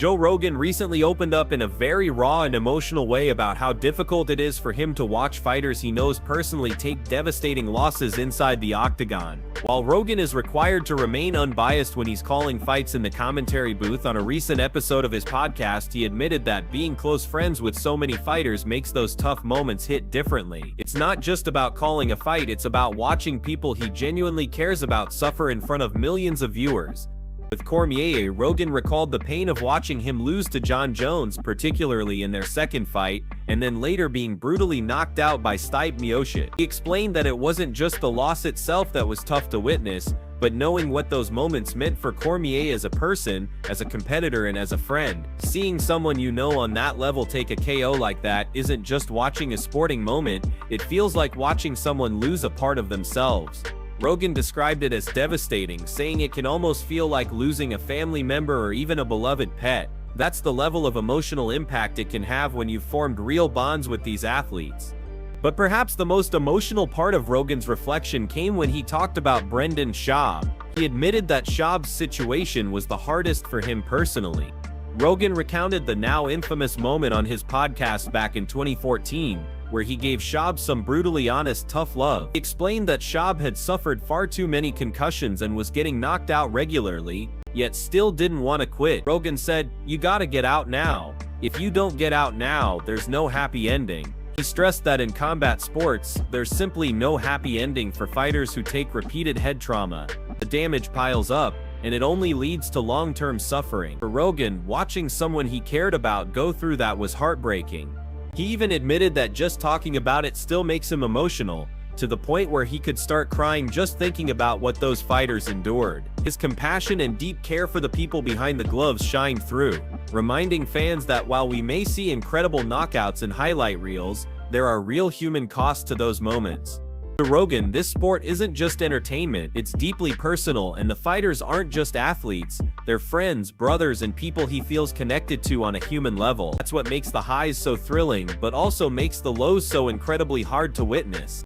Joe Rogan recently opened up in a very raw and emotional way about how difficult it is for him to watch fighters he knows personally take devastating losses inside the octagon. While Rogan is required to remain unbiased when he's calling fights in the commentary booth, on a recent episode of his podcast he admitted that being close friends with so many fighters makes those tough moments hit differently. It's not just about calling a fight, it's about watching people he genuinely cares about suffer in front of millions of viewers. With Cormier, Rogan recalled the pain of watching him lose to Jon Jones, particularly in their second fight, and then later being brutally knocked out by Stipe Miocic. He explained that it wasn't just the loss itself that was tough to witness, but knowing what those moments meant for Cormier as a person, as a competitor, and as a friend. Seeing someone you know on that level take a KO like that isn't just watching a sporting moment, it feels like watching someone lose a part of themselves. Rogan described it as devastating, saying it can almost feel like losing a family member or even a beloved pet. That's the level of emotional impact it can have when you've formed real bonds with these athletes. But perhaps the most emotional part of Rogan's reflection came when he talked about Brendan Schaub. He admitted that Schaub's situation was the hardest for him personally. Rogan recounted the now infamous moment on his podcast back in 2014, where he gave Schaub some brutally honest tough love. He explained that Schaub had suffered far too many concussions and was getting knocked out regularly, yet still didn't want to quit. Rogan said, "You gotta get out now. If you don't get out now, there's no happy ending." He stressed that in combat sports, there's simply no happy ending for fighters who take repeated head trauma. The damage piles up, and it only leads to long-term suffering. For Rogan, watching someone he cared about go through that was heartbreaking. He even admitted that just talking about it still makes him emotional, to the point where he could start crying just thinking about what those fighters endured. His compassion and deep care for the people behind the gloves shine through, reminding fans that while we may see incredible knockouts and highlight reels, there are real human costs to those moments. To Rogan, this sport isn't just entertainment, it's deeply personal, and the fighters aren't just athletes, they're friends, brothers, and people he feels connected to on a human level. That's what makes the highs so thrilling, but also makes the lows so incredibly hard to witness.